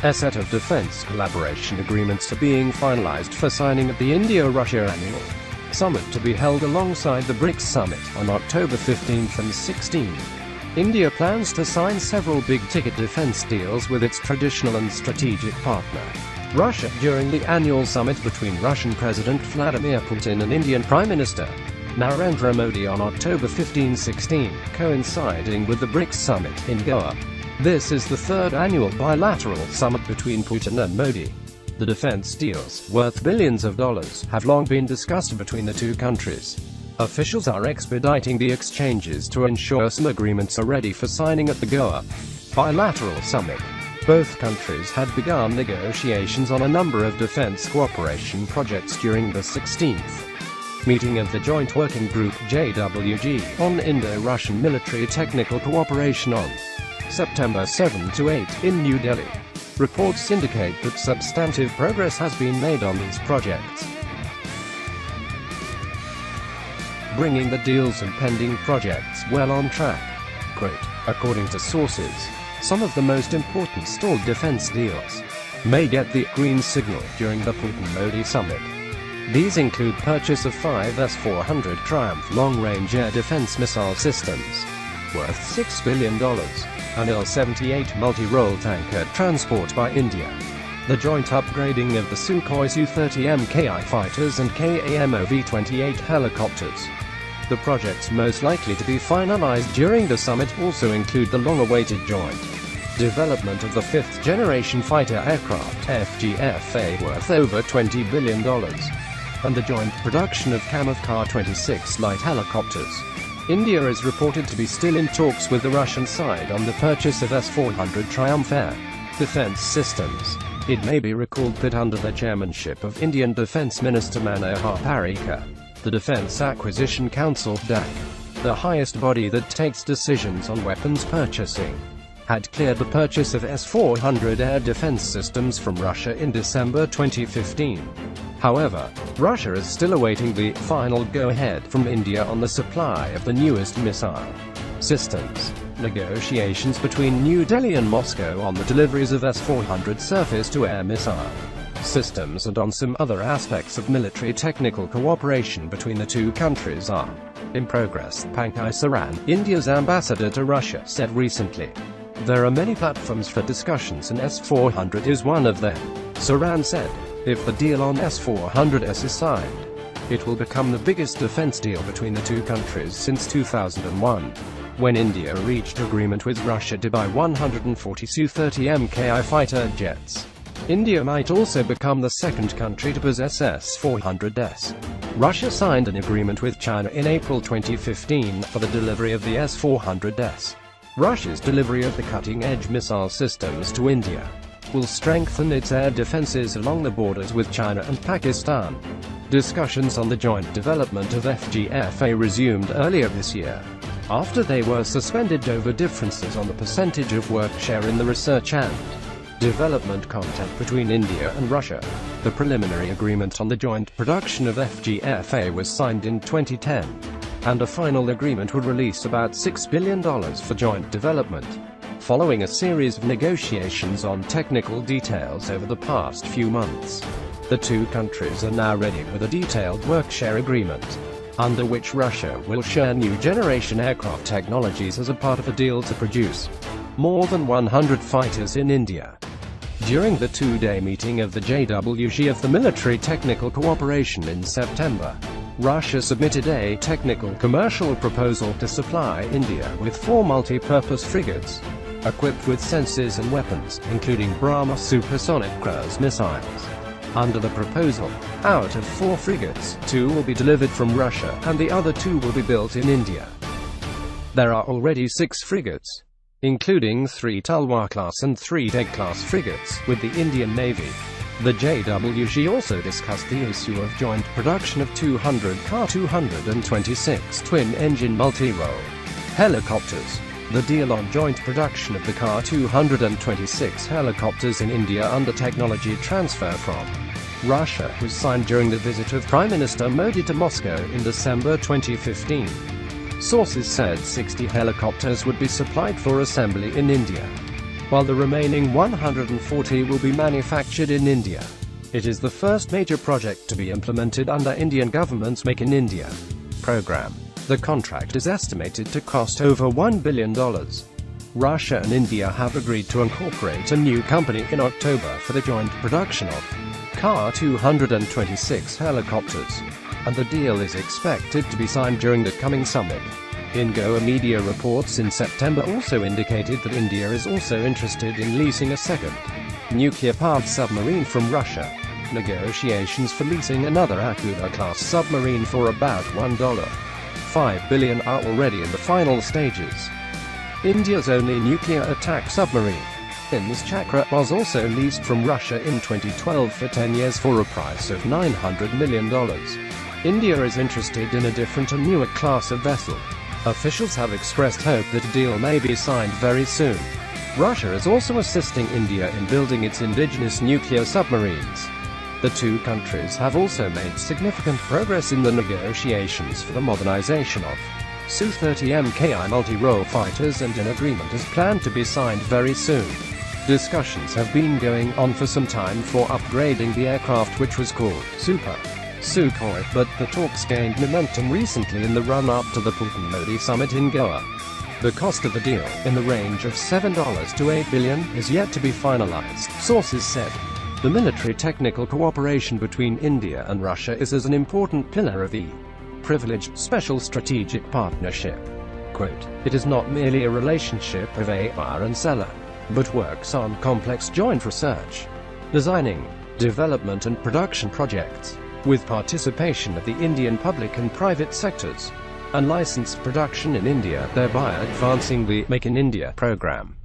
A set of defense collaboration agreements are being finalized for signing at the India-Russia Annual Summit to be held alongside the BRICS Summit on October 15 and 16. India plans to sign several big-ticket defense deals with its traditional and strategic partner, Russia, during the annual summit between Russian President Vladimir Putin and Indian Prime Minister Narendra Modi on October 15-16, coinciding with the BRICS Summit in Goa. This is the third annual bilateral summit between Putin and Modi. The defense deals, worth billions of dollars, have long been discussed between the two countries. Officials are expediting the exchanges to ensure some agreements are ready for signing at the Goa bilateral summit. Both countries had begun negotiations on a number of defense cooperation projects during the 16th meeting of the Joint Working Group JWG on Indo-Russian military technical cooperation on September 7-8 in New Delhi. Reports indicate that substantive progress has been made on these projects, bringing the deals and pending projects well on track. Quote, according to sources, some of the most important stalled defense deals may get the green signal during the Putin-Modi summit. These include purchase of 5 S-400 Triumph long-range air defense missile systems, worth $6 billion, and Il-78 multi-role tanker transport by India, the joint upgrading of the Sukhoi Su-30 Mki fighters and KAMOV-28 helicopters. The projects most likely to be finalized during the summit also include the long-awaited joint development of the fifth-generation fighter aircraft FGFA worth over $20 billion, and the joint production of Kamov Ka-26 light helicopters. India is reported to be still in talks with the Russian side on the purchase of S-400 Triumph air defense systems. It may be recalled that under the chairmanship of Indian Defence Minister Manohar Parrikar, the Defence Acquisition Council (DAC), the highest body that takes decisions on weapons purchasing, had cleared the purchase of S-400 air defense systems from Russia in December 2015. However, Russia is still awaiting the final go-ahead from India on the supply of the newest missile systems. Negotiations between New Delhi and Moscow on the deliveries of S-400 surface-to-air missile systems and on some other aspects of military technical cooperation between the two countries are in progress, Pankaj Saran, India's ambassador to Russia, said recently. There are many platforms for discussions and S-400 is one of them, Saran said. If the deal on S-400S is signed, it will become the biggest defense deal between the two countries since 2001, when India reached agreement with Russia to buy 140 Su-30 Mki fighter jets. India might also become the second country to possess S-400s. Russia signed an agreement with China in April 2015 for the delivery of the S-400s. Russia's delivery of the cutting-edge missile systems to India will strengthen its air defenses along the borders with China and Pakistan. Discussions on the joint development of FGFA resumed earlier this year, after they were suspended over differences on the percentage of work share in the research and development content between India and Russia. The preliminary agreement on the joint production of FGFA was signed in 2010, and a final agreement would release about $6 billion for joint development. Following a series of negotiations on technical details over the past few months, the two countries are now ready with a detailed work-share agreement, under which Russia will share new generation aircraft technologies as a part of a deal to produce more than 100 fighters in India. During the two-day meeting of the JWG of the Military Technical Cooperation in September, Russia submitted a technical commercial proposal to supply India with 4 multi-purpose frigates, equipped with sensors and weapons, including BrahMos supersonic cruise missiles. Under the proposal, out of 4 frigates, 2 will be delivered from Russia, and the other 2 will be built in India. There are already 6 frigates, including 3 Talwar-class and 3 Deg-class frigates, with the Indian Navy. The JWG also discussed the issue of joint production of 200 Ka-226 twin-engine multi-role helicopters. The deal on joint production of the Ka-226 helicopters in India under technology transfer from Russia was signed during the visit of Prime Minister Modi to Moscow in December 2015. Sources said 60 helicopters would be supplied for assembly in India. while the remaining 140 will be manufactured in India. It is the first major project to be implemented under Indian government's Make in India program. The contract is estimated to cost over $1 billion. Russia and India have agreed to incorporate a new company in October for the joint production of Ka-226 helicopters, and the deal is expected to be signed during the coming summit. Ingoa media reports in September also indicated that India is also interested in leasing a second nuclear-powered submarine from Russia. Negotiations for leasing another Akula-class submarine for about $1.5 billion are already in the final stages. India's only nuclear attack submarine, Hind Chakra, was also leased from Russia in 2012 for 10 years for a price of $900 million. India is interested in a different and newer class of vessel. Officials have expressed hope that a deal may be signed very soon. Russia is also assisting India in building its indigenous nuclear submarines. The two countries have also made significant progress in the negotiations for the modernization of Su-30 Mki multi-role fighters, and an agreement is planned to be signed very soon. Discussions have been going on for some time for upgrading the aircraft, which was called Super Sukhoi, but the talks gained momentum recently in the run-up to the Putin-Modi summit in Goa. The cost of the deal, in the range of $7 to $8 billion, is yet to be finalized, sources said. The military technical cooperation between India and Russia is as an important pillar of the privileged special strategic partnership. Quote, "It is not merely a relationship of a buyer and seller, but works on complex joint research, designing, development and production projects, with participation of the Indian public and private sectors, and licensed production in India, thereby advancing the Make in India program."